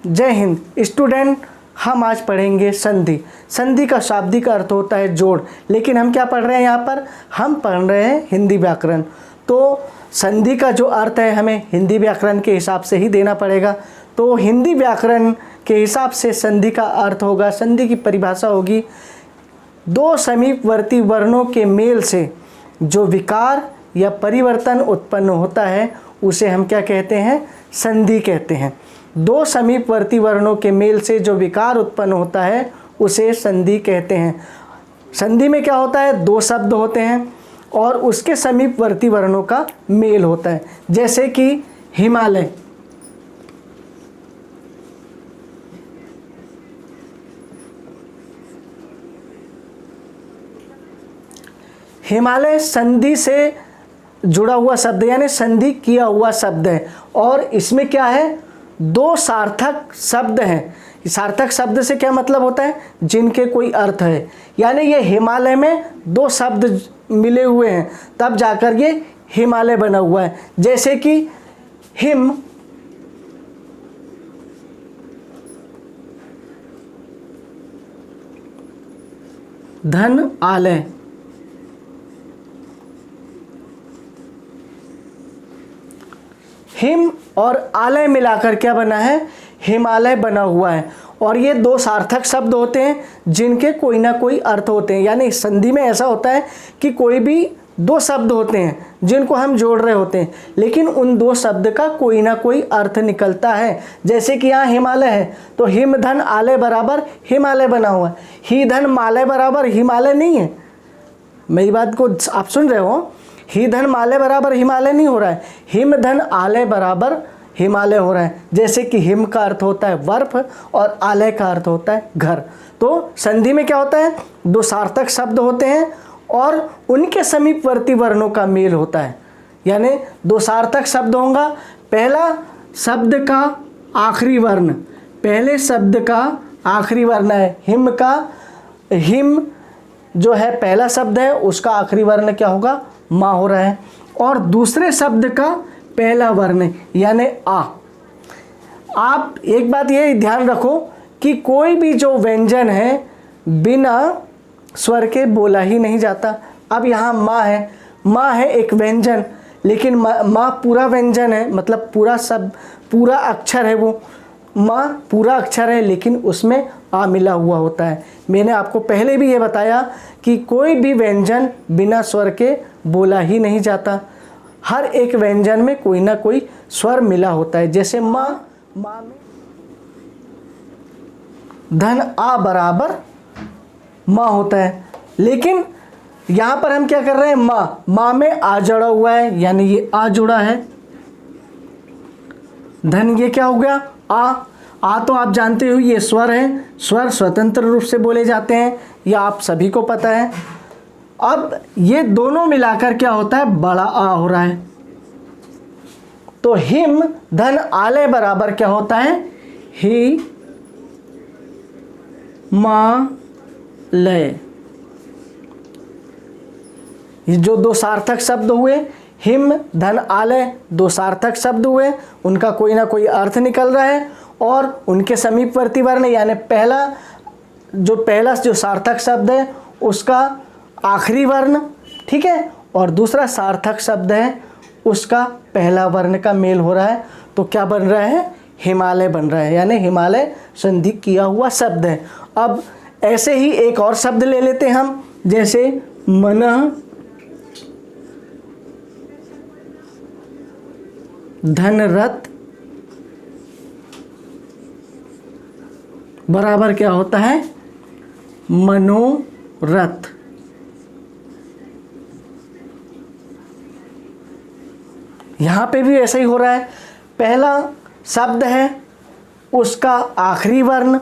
जय हिंद स्टूडेंट। हम आज पढ़ेंगे संधि। संधि का शाब्दिक अर्थ होता है जोड़, लेकिन हम क्या पढ़ रहे हैं यहाँ पर? हम पढ़ रहे हैं हिंदी व्याकरण। तो संधि का जो अर्थ है हमें हिंदी व्याकरण के हिसाब से ही देना पड़ेगा। तो हिंदी व्याकरण के हिसाब से संधि का अर्थ होगा, संधि की परिभाषा होगी, दो समीपवर्ती वर्णों के मेल से जो विकार या परिवर्तन उत्पन्न होता है उसे हम क्या कहते हैं? संधि कहते हैं। दो समीपवर्ती वर्णों के मेल से जो विकार उत्पन्न होता है उसे संधि कहते हैं। संधि में क्या होता है? दो शब्द होते हैं और उसके समीपवर्ती वर्णों का मेल होता है। जैसे कि हिमालय, हिमालय संधि से जुड़ा हुआ शब्द यानी संधि किया हुआ शब्द है और इसमें क्या है? दो सार्थक शब्द हैं। सार्थक शब्द से क्या मतलब होता है? जिनके कोई अर्थ है, यानी ये हिमालय में दो शब्द मिले हुए हैं तब जाकर ये हिमालय बना हुआ है। जैसे कि हिम, धन, आलय। हिम और आलय मिलाकर क्या बना है? हिमालय बना हुआ है। और ये दो सार्थक शब्द होते हैं जिनके कोई ना कोई अर्थ होते हैं। यानी संधि में ऐसा होता है कि कोई भी दो शब्द होते हैं जिनको हम जोड़ रहे होते हैं, लेकिन उन दो शब्द का कोई ना कोई अर्थ निकलता है। जैसे कि यहाँ हिमालय है तो हिम धन आलय बराबर हिमालय बना हुआ है। ही धन मालय बराबर हिमालय नहीं है। मेरी बात को आप सुन रहे हो? ही धन मालय बराबर हिमालय नहीं हो रहा है, हिम धन आलय बराबर हिमालय हो रहा है। जैसे कि हिम का अर्थ होता है बर्फ और आलय का अर्थ होता है घर। तो संधि में क्या होता है? दो सार्थक शब्द होते हैं और उनके समीपवर्ती वर्णों का मेल होता है। यानी दो सार्थक शब्द होगा, पहला शब्द का आखिरी वर्ण, पहले शब्द का आखिरी वर्ण है हिम का, हिम जो है पहला शब्द है उसका आखिरी वर्ण क्या होगा? माँ हो रहा है। और दूसरे शब्द का पहला वर्ण यानी आ। आप एक बात ये ध्यान रखो कि कोई भी जो व्यंजन है बिना स्वर के बोला ही नहीं जाता। अब यहाँ माँ है, माँ है एक व्यंजन, लेकिन माँ पूरा व्यंजन है, मतलब पूरा शब्द, पूरा अक्षर है वो। माँ पूरा अक्षर है लेकिन उसमें आ मिला हुआ होता है। मैंने आपको पहले भी ये बताया कि कोई भी व्यंजन बिना स्वर के बोला ही नहीं जाता। हर एक व्यंजन में कोई ना कोई स्वर मिला होता है। जैसे माँ, माँ में धन आ बराबर माँ होता है, लेकिन यहाँ पर हम क्या कर रहे हैं? माँ, माँ में आ जुड़ा हुआ है यानी ये आ जुड़ा है। धन ये क्या हो गया? आ तो आप जानते हो ये स्वर है, स्वर स्वतंत्र रूप से बोले जाते हैं, यह आप सभी को पता है। अब ये दोनों मिलाकर क्या होता है? बड़ा आ हो रहा है। तो हिम धन आलय बराबर क्या होता है? ही मा लय। ये जो दो सार्थक शब्द हुए, हिम धन आलय, दो सार्थक शब्द हुए, उनका कोई ना कोई अर्थ निकल रहा है और उनके समीपवर्ती वर्ण यानी पहला जो सार्थक शब्द है उसका आखिरी वर्ण, ठीक है, और दूसरा सार्थक शब्द है उसका पहला वर्ण का मेल हो रहा है। तो क्या बन रहा है? हिमालय बन रहा है, यानी हिमालय संधि किया हुआ शब्द है। अब ऐसे ही एक और शब्द ले लेते हैं हम, जैसे मनः धनरथ बराबर क्या होता है? मनोरथ। यहाँ पे भी ऐसा ही हो रहा है। पहला शब्द है उसका आखिरी वर्ण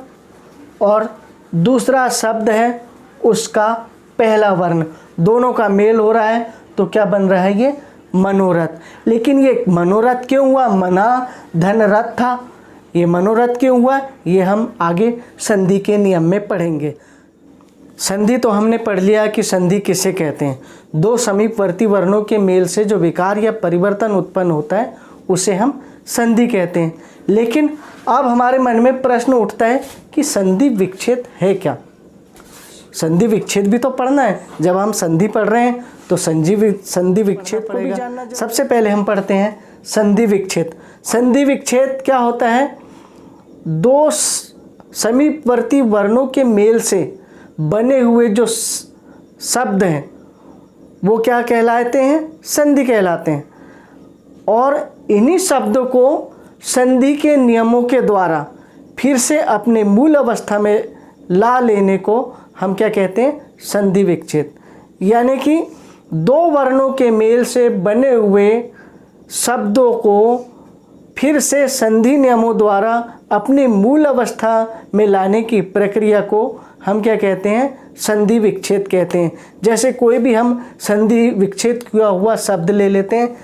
और दूसरा शब्द है उसका पहला वर्ण, दोनों का मेल हो रहा है। तो क्या बन रहा है? ये मनोरथ। लेकिन ये मनोरथ क्यों हुआ? मना धन रथ था, ये मनोरथ क्यों हुआ? ये हम आगे संधि के नियम में पढ़ेंगे। संधि तो हमने पढ़ लिया कि संधि किसे कहते हैं। दो समीपवर्ती वर्णों के मेल से जो विकार या परिवर्तन उत्पन्न होता है उसे हम संधि कहते हैं। लेकिन अब हमारे मन में प्रश्न उठता है कि संधि विच्छेद है क्या। संधि विच्छेद भी तो पढ़ना है। जब हम संधि पढ़ रहे हैं तो संधि विच्छेद को भी जानना। सबसे पहले हम पढ़ते हैं संधि विच्छेद। संधि विच्छेद क्या होता है? दो समीपवर्ती वर्णों के मेल से बने हुए जो शब्द हैं वो क्या कहलाते हैं? संधि कहलाते हैं। और इन्हीं शब्दों को संधि के नियमों के द्वारा फिर से अपने मूल अवस्था में ला लेने को हम क्या कहते हैं? संधि विच्छेद। यानी कि दो वर्णों के मेल से बने हुए शब्दों को फिर से संधि नियमों द्वारा अपनी मूल अवस्था में लाने की प्रक्रिया को हम क्या कहते हैं? संधि विच्छेद कहते हैं। जैसे कोई भी हम संधि विच्छेद किया हुआ शब्द ले लेते हैं।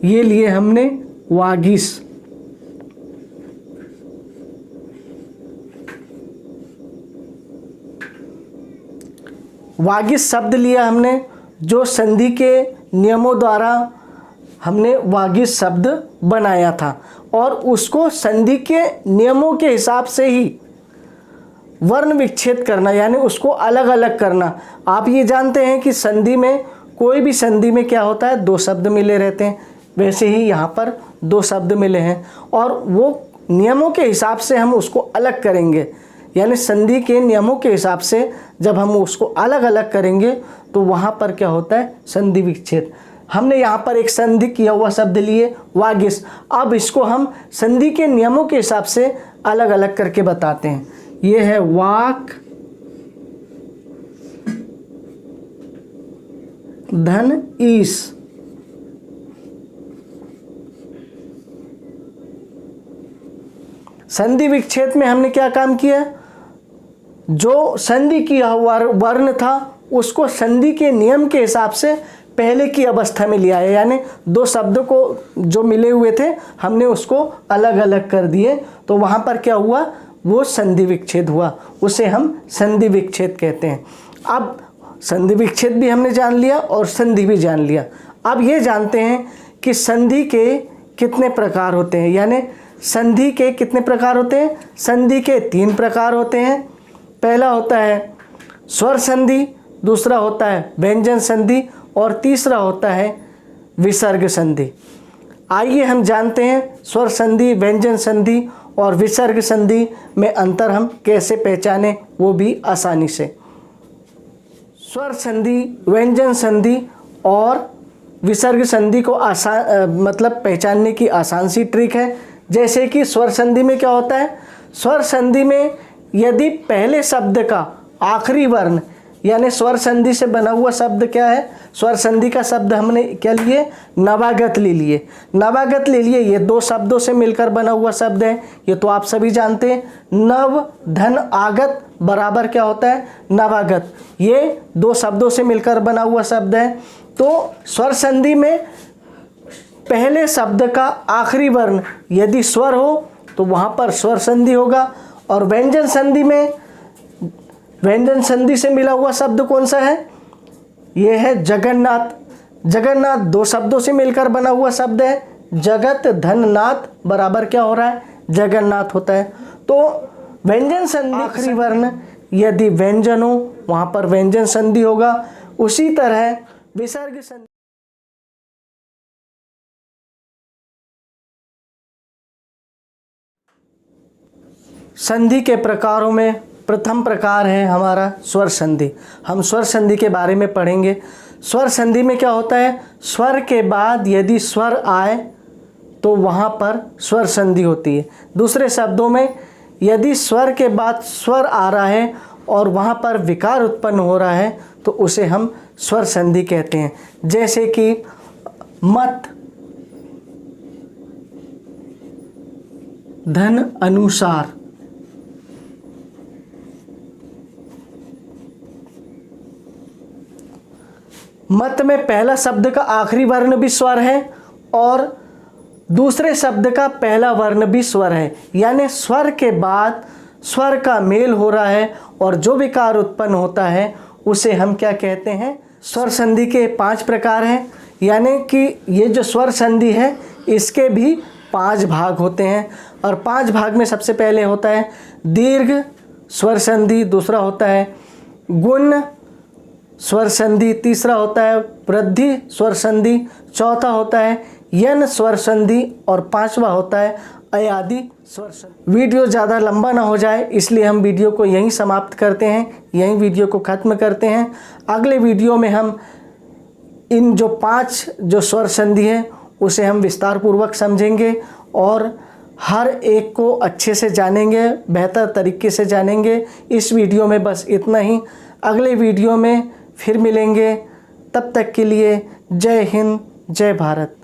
ये लिए हमने वागीश। वागीश शब्द लिया हमने, जो संधि के नियमों द्वारा हमने वागीश शब्द बनाया था और उसको संधि के नियमों के हिसाब से ही वर्ण विच्छेद करना, यानी उसको अलग अलग करना। आप ये जानते हैं कि संधि में, कोई भी संधि में क्या होता है? दो शब्द मिले रहते हैं। वैसे ही यहाँ पर दो शब्द मिले हैं और वो नियमों के हिसाब से हम उसको अलग करेंगे। यानी संधि के नियमों के हिसाब से जब हम उसको अलग अलग करेंगे तो वहाँ पर क्या होता है? संधि विच्छेद। हमने यहाँ पर एक संधि किया हुआ शब्द लिए वागीश। अब इसको हम संधि के नियमों के हिसाब से अलग अलग करके बताते हैं। ये है वाक धन ईश। संधि विच्छेद में हमने क्या काम किया? जो संधि किया हुआ वर्ण था उसको संधि के नियम के हिसाब से पहले की अवस्था में लिया है। यानी दो शब्दों को जो मिले हुए थे हमने उसको अलग अलग कर दिए, तो वहाँ पर क्या हुआ? वो संधि विच्छेद हुआ। उसे हम संधि विच्छेद कहते हैं। अब संधि विच्छेद भी हमने जान लिया और संधि भी जान लिया। अब ये जानते हैं कि संधि के कितने प्रकार होते हैं। यानी संधि के कितने प्रकार होते हैं? संधि के 3 प्रकार होते हैं। पहला होता है स्वर संधि, दूसरा होता है व्यंजन संधि और तीसरा होता है विसर्ग संधि। आइए हम जानते हैं स्वर संधि, व्यंजन संधि और विसर्ग संधि में अंतर हम कैसे पहचानें, वो भी आसानी से। स्वर संधि, व्यंजन संधि और विसर्ग संधि को मतलब पहचानने की आसान सी ट्रिक है। जैसे कि स्वर संधि में क्या होता है? स्वर संधि में यदि पहले शब्द का आखिरी वर्ण, यानी स्वर संधि से बना हुआ शब्द क्या है? स्वर संधि का शब्द हमने क्या लिए? नवागत ले लिए। नवागत ले लिए, ये दो शब्दों से मिलकर बना हुआ शब्द है। ये तो आप सभी जानते हैं। नव धन आगत बराबर क्या होता है? नवागत। ये दो शब्दों से मिलकर बना हुआ शब्द है। तो स्वर संधि में पहले शब्द का आखिरी वर्ण यदि स्वर हो तो वहाँ पर स्वर संधि होगा। और व्यंजन संधि में, व्यंजन संधि से मिला हुआ शब्द कौन सा है? ये है जगन्नाथ। जगन्नाथ दो शब्दों से मिलकर बना हुआ शब्द है। जगत धन नाथ बराबर क्या हो रहा है? जगन्नाथ होता है। तो व्यंजन संधि आखिरी वर्ण यदि व्यंजन हो वहाँ पर व्यंजन संधि होगा। उसी तरह विसर्ग संधि। संधि के प्रकारों में प्रथम प्रकार है हमारा स्वर संधि। हम स्वर संधि के बारे में पढ़ेंगे। स्वर संधि में क्या होता है? स्वर के बाद यदि स्वर आए तो वहाँ पर स्वर संधि होती है। दूसरे शब्दों में यदि स्वर के बाद स्वर आ रहा है और वहाँ पर विकार उत्पन्न हो रहा है तो उसे हम स्वर संधि कहते हैं। जैसे कि मत, धन अनुसार। मत में पहला शब्द का आखिरी वर्ण भी स्वर है और दूसरे शब्द का पहला वर्ण भी स्वर है। यानी स्वर के बाद स्वर का मेल हो रहा है और जो विकार उत्पन्न होता है उसे हम क्या कहते हैं? स्वर संधि के 5 प्रकार हैं। यानी कि ये जो स्वर संधि है इसके भी 5 भाग होते हैं और 5 भाग में सबसे पहले होता है दीर्घ स्वर संधि, दूसरा होता है गुण स्वर संधि, तीसरा होता है वृद्धि स्वर संधि, चौथा होता है यन स्वर संधि और 5वां होता है अयादि स्वर संधि। वीडियो ज़्यादा लंबा ना हो जाए इसलिए हम वीडियो को यहीं समाप्त करते हैं, यहीं वीडियो को ख़त्म करते हैं। अगले वीडियो में हम इन जो 5 जो स्वर संधि है उसे हम विस्तार पूर्वक समझेंगे और हर एक को अच्छे से जानेंगे, बेहतर तरीके से जानेंगे। इस वीडियो में बस इतना ही, अगले वीडियो में फिर मिलेंगे। तब तक के लिए जय हिंद, जय भारत।